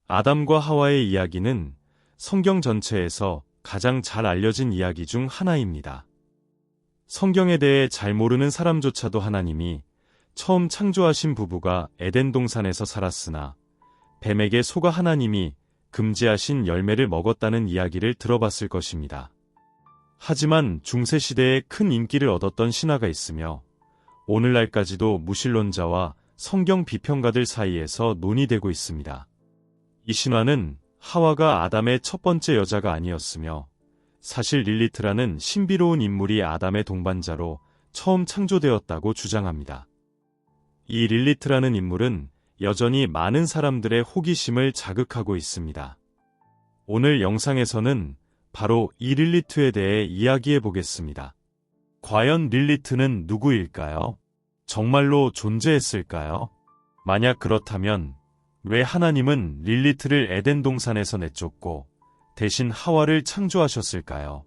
아담과 하와의 이야기는 성경 전체에서 가장 잘 알려진 이야기 중 하나입니다. 성경에 대해 잘 모르는 사람조차도 하나님이 처음 창조하신 부부가 에덴 동산에서 살았으나 뱀에게 속아 하나님이 금지하신 열매를 먹었다는 이야기를 들어봤을 것입니다. 하지만 중세시대에 큰 인기를 얻었던 신화가 있으며 오늘날까지도 무신론자와 성경 비평가들 사이에서 논의되고 있습니다. 이 신화는 하와가 아담의 첫 번째 여자가 아니었으며 사실 릴리트라는 신비로운 인물이 아담의 동반자로 처음 창조되었다고 주장합니다. 이 릴리트라는 인물은 여전히 많은 사람들의 호기심을 자극하고 있습니다. 오늘 영상에서는 바로 이 릴리트에 대해 이야기해 보겠습니다. 과연 릴리트는 누구일까요? 정말로 존재했을까요? 만약 그렇다면 왜 하나님은 릴리트를 에덴 동산에서 내쫓고 대신 하와를 창조하셨을까요?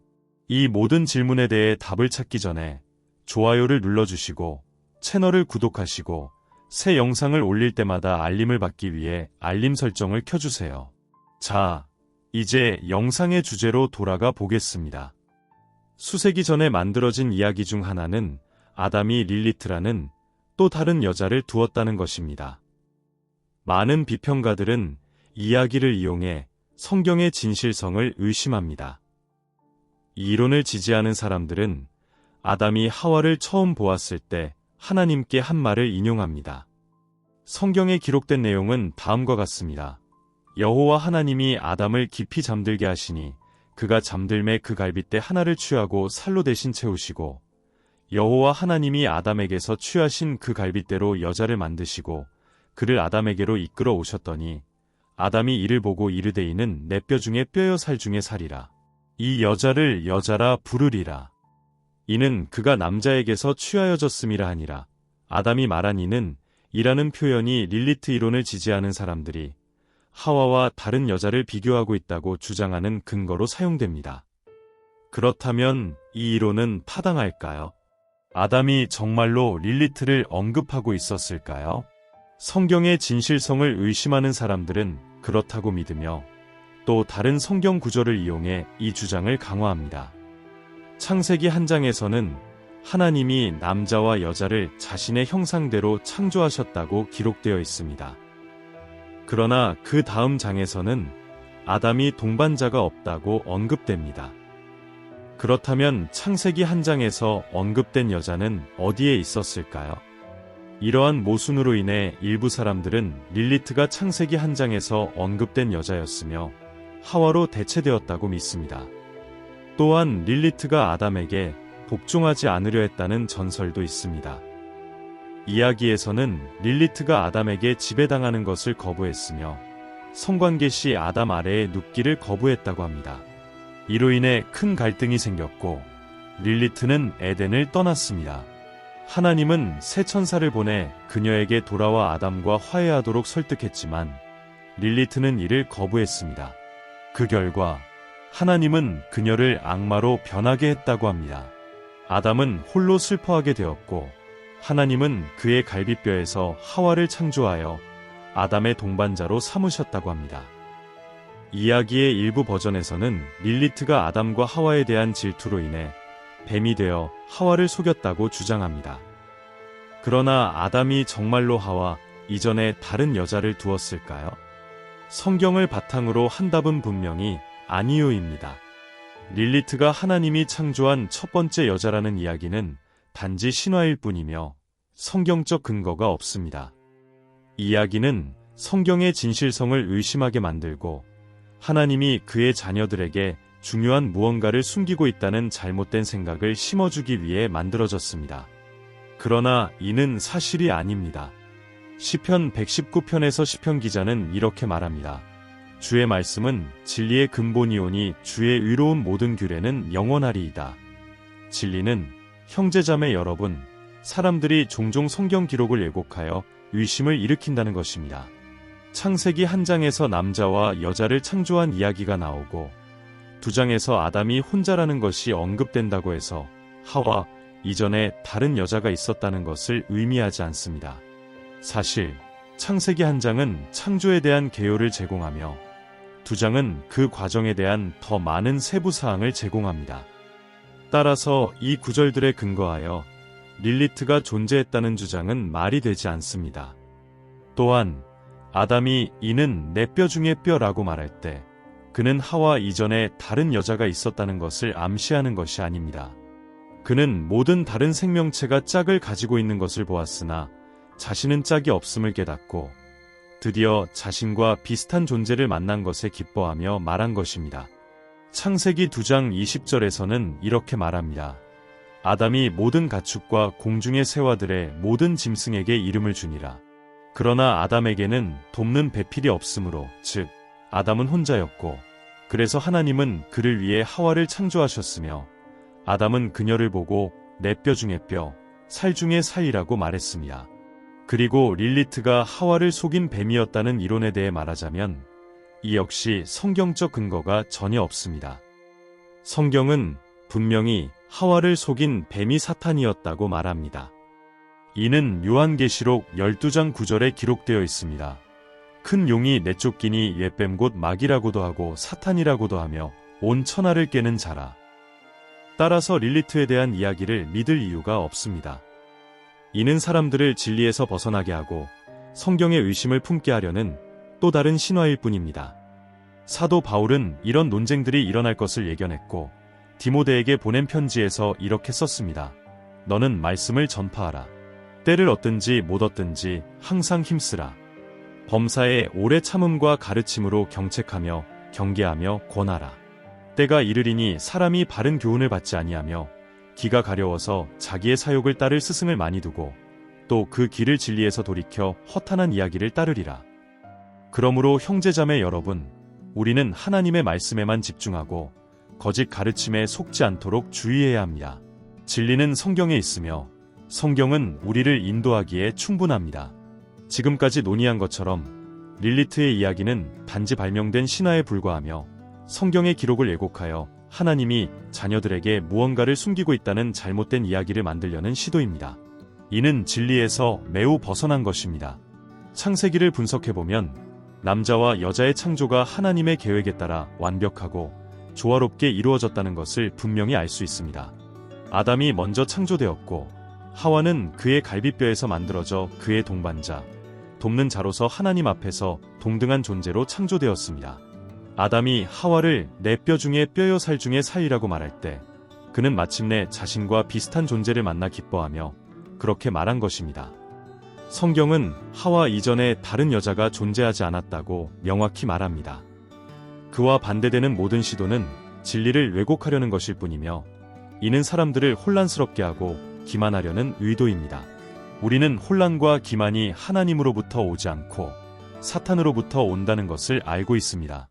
이 모든 질문에 대해 답을 찾기 전에 좋아요를 눌러주시고 채널을 구독하시고 새 영상을 올릴 때마다 알림을 받기 위해 알림 설정을 켜주세요. 자, 이제 영상의 주제로 돌아가 보겠습니다. 수세기 전에 만들어진 이야기 중 하나는 아담이 릴리트라는 또 다른 여자를 두었다는 것입니다. 많은 비평가들은 이야기를 이용해 성경의 진실성을 의심합니다. 이 이론을 지지하는 사람들은 아담이 하와를 처음 보았을 때 하나님께 한 말을 인용합니다. 성경에 기록된 내용은 다음과 같습니다. 여호와 하나님이 아담을 깊이 잠들게 하시니 그가 잠들매 그 갈빗대 하나를 취하고 살로 대신 채우시고 여호와 하나님이 아담에게서 취하신 그 갈빗대로 여자를 만드시고 그를 아담에게로 이끌어 오셨더니 아담이 이를 보고 이르되 이는 내 뼈 중에 뼈여 살 중에 살이라. 이 여자를 여자라 부르리라. 이는 그가 남자에게서 취하여졌음이라 하니라. 아담이 말한 이는 이라는 표현이 릴리트 이론을 지지하는 사람들이 하와와 다른 여자를 비교하고 있다고 주장하는 근거로 사용됩니다. 그렇다면 이 이론은 타당할까요? 아담이 정말로 릴리트를 언급하고 있었을까요? 성경의 진실성을 의심하는 사람들은 그렇다고 믿으며 또 다른 성경 구절을 이용해 이 주장을 강화합니다. 창세기 한 장에서는 하나님이 남자와 여자를 자신의 형상대로 창조하셨다고 기록되어 있습니다. 그러나 그 다음 장에서는 아담이 동반자가 없다고 언급됩니다. 그렇다면 창세기 한 장에서 언급된 여자는 어디에 있었을까요? 이러한 모순으로 인해 일부 사람들은 릴리트가 창세기 한 장에서 언급된 여자였으며 하와로 대체되었다고 믿습니다. 또한 릴리트가 아담에게 복종하지 않으려 했다는 전설도 있습니다. 이야기에서는 릴리트가 아담에게 지배당하는 것을 거부했으며 성관계 시 아담 아래에 눕기를 거부했다고 합니다. 이로 인해 큰 갈등이 생겼고 릴리트는 에덴을 떠났습니다. 하나님은 새 천사를 보내 그녀에게 돌아와 아담과 화해하도록 설득했지만 릴리트는 이를 거부했습니다. 그 결과 하나님은 그녀를 악마로 변하게 했다고 합니다. 아담은 홀로 슬퍼하게 되었고 하나님은 그의 갈빗뼈에서 하와를 창조하여 아담의 동반자로 삼으셨다고 합니다. 이야기의 일부 버전에서는 릴리트가 아담과 하와에 대한 질투로 인해 뱀이 되어 하와를 속였다고 주장합니다. 그러나 아담이 정말로 하와 이전에 다른 여자를 두었을까요? 성경을 바탕으로 한 답은 분명히 아니요입니다. 릴리트가 하나님이 창조한 첫 번째 여자라는 이야기는 단지 신화일 뿐이며 성경적 근거가 없습니다. 이 이야기는 성경의 진실성을 의심하게 만들고 하나님이 그의 자녀들에게 중요한 무언가를 숨기고 있다는 잘못된 생각을 심어주기 위해 만들어졌습니다. 그러나 이는 사실이 아닙니다. 시편 119편에서 시편 기자는 이렇게 말합니다. 주의 말씀은 진리의 근본이오니 주의 의로운 모든 규례는 영원하리이다. 진리는 형제자매 여러분, 사람들이 종종 성경 기록을 왜곡하여 의심을 일으킨다는 것입니다. 창세기 한 장에서 남자와 여자를 창조한 이야기가 나오고 두 장에서 아담이 혼자라는 것이 언급된다고 해서 하와 이전에 다른 여자가 있었다는 것을 의미하지 않습니다. 사실 창세기 한 장은 창조에 대한 개요를 제공하며 두 장은 그 과정에 대한 더 많은 세부 사항을 제공합니다. 따라서 이 구절들에 근거하여 릴리트가 존재했다는 주장은 말이 되지 않습니다. 또한 아담이 이는 내 뼈 중의 뼈라고 말할 때 그는 하와 이전에 다른 여자가 있었다는 것을 암시하는 것이 아닙니다. 그는 모든 다른 생명체가 짝을 가지고 있는 것을 보았으나 자신은 짝이 없음을 깨닫고 드디어 자신과 비슷한 존재를 만난 것에 기뻐하며 말한 것입니다. 창세기 2장 20절에서는 이렇게 말합니다. 아담이 모든 가축과 공중의 새와들의 모든 짐승에게 이름을 주니라. 그러나 아담에게는 돕는 배필이 없으므로 즉 아담은 혼자였고 그래서 하나님은 그를 위해 하와를 창조하셨으며 아담은 그녀를 보고 내 뼈 중의 뼈, 살 중의 살이라고 말했습니다. 그리고 릴리트가 하와를 속인 뱀이었다는 이론에 대해 말하자면 이 역시 성경적 근거가 전혀 없습니다. 성경은 분명히 하와를 속인 뱀이 사탄이었다고 말합니다. 이는 요한계시록 12장 9절에 기록되어 있습니다. 큰 용이 내쫓기니 옛뱀 곧 마귀라고도 하고 사탄이라고도 하며 온 천하를 깨는 자라. 따라서 릴리트에 대한 이야기를 믿을 이유가 없습니다. 이는 사람들을 진리에서 벗어나게 하고 성경의 의심을 품게 하려는 또 다른 신화일 뿐입니다. 사도 바울은 이런 논쟁들이 일어날 것을 예견했고 디모데에게 보낸 편지에서 이렇게 썼습니다. 너는 말씀을 전파하라. 때를 얻든지 못 얻든지 항상 힘쓰라. 범사에 오래 참음과 가르침으로 경책하며 경계하며 권하라. 때가 이르리니 사람이 바른 교훈을 받지 아니하며 기가 가려워서 자기의 사욕을 따를 스승을 많이 두고 또 그 길을 진리에서 돌이켜 허탄한 이야기를 따르리라. 그러므로 형제자매 여러분, 우리는 하나님의 말씀에만 집중하고 거짓 가르침에 속지 않도록 주의해야 합니다. 진리는 성경에 있으며 성경은 우리를 인도하기에 충분합니다. 지금까지 논의한 것처럼 릴리트의 이야기는 단지 발명된 신화에 불과하며 성경의 기록을 왜곡하여 하나님이 자녀들에게 무언가를 숨기고 있다는 잘못된 이야기를 만들려는 시도입니다. 이는 진리에서 매우 벗어난 것입니다. 창세기를 분석해보면 남자와 여자의 창조가 하나님의 계획에 따라 완벽하고 조화롭게 이루어졌다는 것을 분명히 알 수 있습니다. 아담이 먼저 창조되었고 하와는 그의 갈비뼈에서 만들어져 그의 동반자, 돕는 자로서 하나님 앞에서 동등한 존재로 창조되었습니다. 아담이 하와를 내 뼈 중에 뼈요 살 중에 살이라고 말할 때 그는 마침내 자신과 비슷한 존재를 만나 기뻐하며 그렇게 말한 것입니다. 성경은 하와 이전에 다른 여자가 존재하지 않았다고 명확히 말합니다. 그와 반대되는 모든 시도는 진리를 왜곡하려는 것일 뿐이며 이는 사람들을 혼란스럽게 하고 기만하려는 의도입니다. 우리는 혼란과 기만이 하나님으로부터 오지 않고 사탄으로부터 온다는 것을 알고 있습니다.